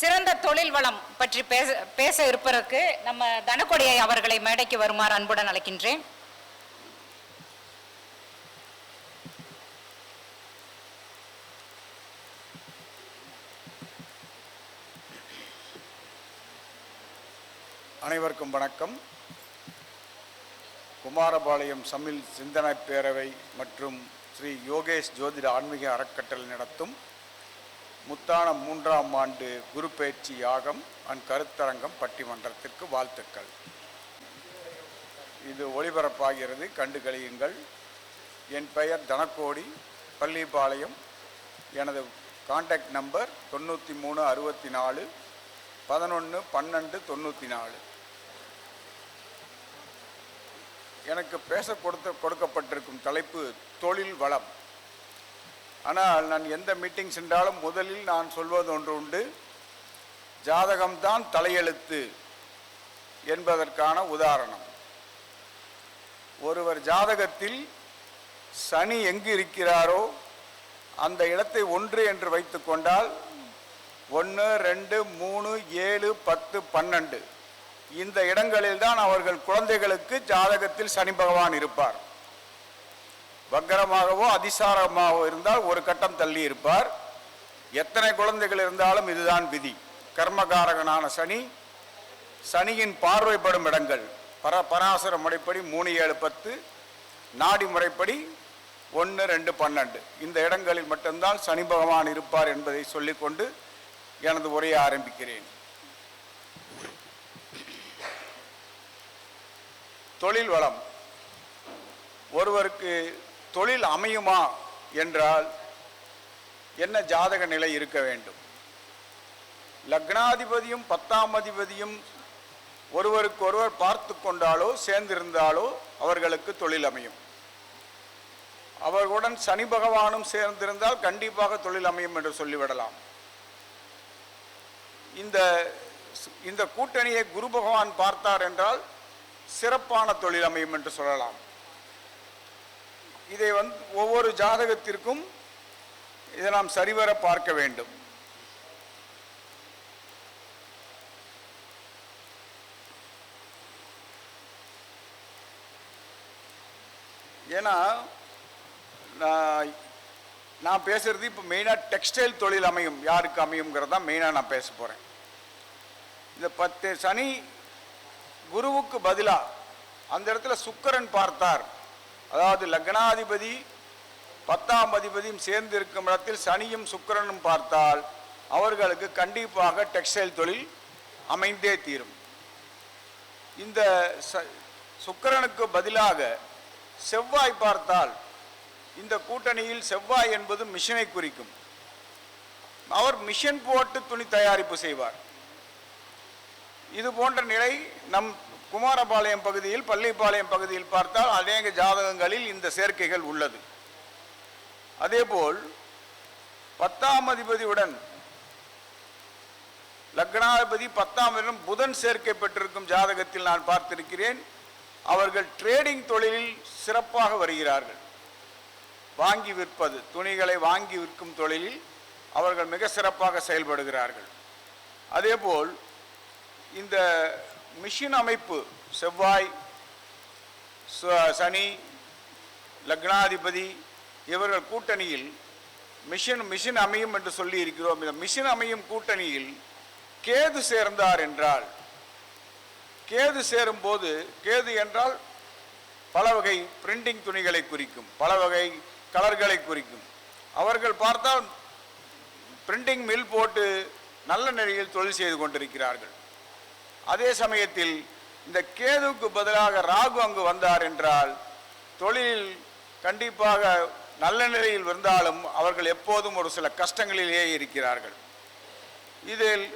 சிறந்த தொழில் வளம் பற்றி பேச இருப்பதற்கு நம்ம தனக்கொடியை அவர்களை மேடைக்கு வருமாறு அன்புடன் அழைக்கின்றேன். அனைவருக்கும் வணக்கம். குமாரபாளையம் சமில் சிந்தனை பேரவை மற்றும் ஸ்ரீ யோகேஷ் ஜோதிட ஆன்மீக அறக்கட்டளை நடத்தும் முத்தான 3ஆம் ஆண்டு குரு பயிற்சி யாகம் அண்ட் கருத்தரங்கம் பட்டிமன்றத்திற்கு வாழ்த்துக்கள். இது ஒளிபரப்பாகிறது, கண்டு களியுங்கள். என் பெயர் தனக்கோடி, பள்ளிப்பாளையம். எனது கான்டாக்ட் நம்பர் 9364 11 12 94. எனக்கு பேச கொடுக்கப்பட்டிருக்கும் தலைப்பு தொழில் வளம். ஆனால் நான் எந்த மீட்டிங் சென்றாலும் முதலில் நான் சொல்வது ஒன்று உண்டு, ஜாதகம்தான் தலையெழுத்து என்பதற்கான உதாரணம். ஒருவர் ஜாதகத்தில் சனி எங்கு இருக்கிறாரோ அந்த இடத்தை 1 என்று வைத்து கொண்டால் 1, 2, 3, 7, 10, 12 இந்த இடங்களில் தான் அவர்கள் குழந்தைகளுக்கு ஜாதகத்தில் சனி பகவான் இருப்பார். வக்கரமாகவோ அதிசாரமாகவோ இருந்தால் ஒரு கட்டம் தள்ளி இருப்பார். எத்தனை குழந்தைகள் இருந்தாலும் இதுதான் விதி. கர்மகாரகனான சனி, சனியின் பார்வைப்படும் இடங்கள் பராசர முறைப்படி 3, 7, 10, நாடி முறைப்படி 1, 2, 12 இந்த இடங்களில் மட்டும்தான் சனி பகவான் இருப்பார் என்பதை சொல்லிக்கொண்டு எனது உரையை ஆரம்பிக்கிறேன். தொழில் வளம். ஒருவருக்கு தொழில் அமையுமா என்றால் என்ன ஜாதக நிலை இருக்க வேண்டும்? லக்னாதிபதியும் 10ஆம் அதிபதியும் ஒருவருக்கு ஒருவர் பார்த்து கொண்டாலோ சேர்ந்திருந்தாலோ அவர்களுக்கு தொழில் அமையும். அவர்களுடன் சனி பகவானும் சேர்ந்திருந்தால் கண்டிப்பாக தொழில் அமையும் என்று சொல்லிவிடலாம். இந்த கூட்டணியை குரு பகவான் பார்த்தார் என்றால் சிறப்பான தொழில் அமையும் என்று சொல்லலாம். இதை ஒவ்வொரு ஜாதகத்திற்கும் இதை நாம் சரிவர பார்க்க வேண்டும். ஏன்னா நான் பேசுறது இப்போ மெயினாக டெக்ஸ்டைல் தொழில் அமையும், யாருக்கு அமையுங்கிறது தான் மெயினாக நான் பேச போகிறேன். இந்த 10 சனி குருவுக்கு பதிலாக அந்த இடத்துல சுக்கிரன் பார்த்தார், அதாவது லக்னாதிபதி 10ஆம் அதிபதியும் சேர்ந்து இருக்கும் இடத்தில் சனியும் சுக்கிரனும் பார்த்தால் அவர்களுக்கு கண்டிப்பாக டெக்ஸ்டைல் தொழில் அமைந்தே தீரும். இந்த சுக்கிரனுக்கு பதிலாக செவ்வாய் பார்த்தால், இந்த கூட்டணியில் செவ்வாய் என்பது மிஷினை குறிக்கும். அவர் மிஷின் போட்டு துணி தயாரிப்பு செய்வார். இது போன்ற நிலை நம் குமாரபாளையம் பகுதியில், பள்ளிப்பாளையம் பகுதியில் பார்த்தால் அநேக ஜாதகங்களில் இந்த சேர்க்கைகள் உள்ளது. அதேபோல் 10ஆம் அதிபதியுடன் லக்னாதிபதி 10ஆம் இடம் புதன் சேர்க்கை பெற்றிருக்கும் ஜாதகத்தில் நான் பார்த்திருக்கிறேன். அவர்கள் ட்ரேடிங் தொழிலில் சிறப்பாக வருகிறார்கள். வாங்கி விற்பது, துணிகளை வாங்கி விற்கும் தொழிலில் அவர்கள் மிக சிறப்பாக செயல்படுகிறார்கள். அதேபோல் இந்த மிஷின் அமைப்பு செவ்வாய், சனி, லக்னாதிபதி இவர்கள் கூட்டணியில் மிஷின் அமையும் என்று சொல்லி இருக்கிறோம். இந்த மிஷின் அமையும் கூட்டணியில் கேது சேர்ந்தார் என்றால், கேது சேரும் போது, கேது என்றால் பல வகை பிரிண்டிங் துணிகளை குறிக்கும், பல வகை கலர்களை குறிக்கும். அவர்கள் பார்த்தால் பிரிண்டிங் மில் போட்டு நல்ல நிலையில் தொழில் செய்து கொண்டிருக்கிறார்கள். அதே சமயத்தில் இந்த கேதுவுக்கு பதிலாக ராகு அங்கு வந்தார் என்றால் தொழிலில் கண்டிப்பாக நல்ல நிலையில் இருந்தாலும் அவர்கள் எப்போதும் ஒரு சில கஷ்டங்களிலேயே இருக்கிறார்கள். இதில்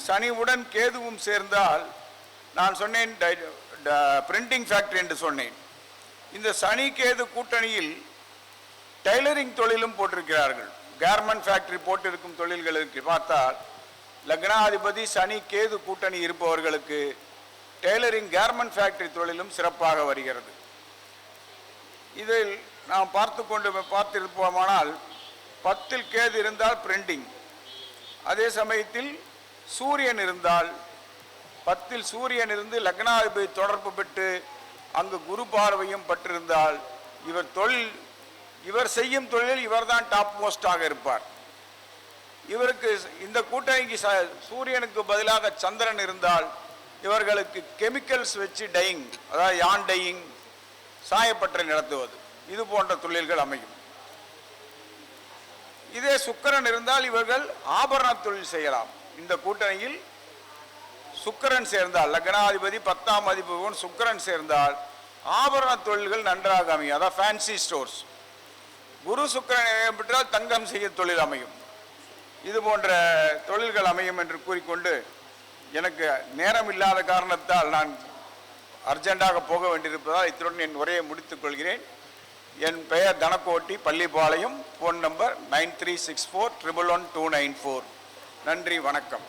சனியுடன் கேதுவும் சேர்ந்தால், நான் சொன்னேன் பிரிண்டிங் ஃபேக்டரி என்று சொன்னேன். இந்த சனி கேது கூட்டணியில் டைலரிங் தொழிலும் போட்டிருக்கிறார்கள். கார்மெண்ட் ஃபேக்டரி போட்டிருக்கும் தொழில்களுக்கு பார்த்தால் லக்னாதிபதி சனி கேது கூட்டணி இருப்பவர்களுக்கு டெய்லரிங் கார்மெண்ட் ஃபேக்டரி தொழிலும் சிறப்பாக வருகிறது. இதில் நாம் பார்த்திருப்போமானால் 10 கேது இருந்தால் பிரிண்டிங், அதே சமயத்தில் சூரியன் இருந்தால் 10ல் சூரியன் இருந்து லக்னாதிபதி தொடர்பு பெற்று அங்கு குரு பார்வையும் பட்டிருந்தால் இவர் செய்யும் தொழிலில் இவர்தான் டாப் மோஸ்டாக இருப்பார். இவருக்கு இந்த கூட்டணிக்கு சூரியனுக்கு பதிலாக சந்திரன் இருந்தால் இவர்களுக்கு கெமிக்கல்ஸ் வச்சு டையிங், அதாவது யான் டையிங், சாயப்பட்டறை நடத்துவது, இது போன்ற தொழில்கள் அமையும். இதே சுக்கிரன் இருந்தால் இவர்கள் ஆபரண தொழில் செய்யலாம். இந்த கூட்டணியில் சுக்கிரன் சேர்ந்தால், லக்னாதிபதி 10ஆம் அதிபதியுடன் சுக்கிரன் சேர்ந்தால் ஆபரண தொழில்கள் நன்றாக அமையும், அதாவது ஃபேன்சி ஸ்டோர்ஸ். குரு சுக்கிரன் பெற்றால் தங்கம் செய்ய தொழில் அமையும். இது போன்ற தொழில்கள் அமையும் என்று கூறிக்கொண்டு, எனக்கு நேரம் இல்லாத காரணத்தால் நான் அர்ஜென்டாக போக வேண்டியிருப்பதால் இத்துடன் என் உரையை முடித்துக் கொள்கிறேன். என் பெயர் தனக்கோட்டி, பள்ளிப்பாளையம். Phone number 9364111294. நன்றி, வணக்கம்.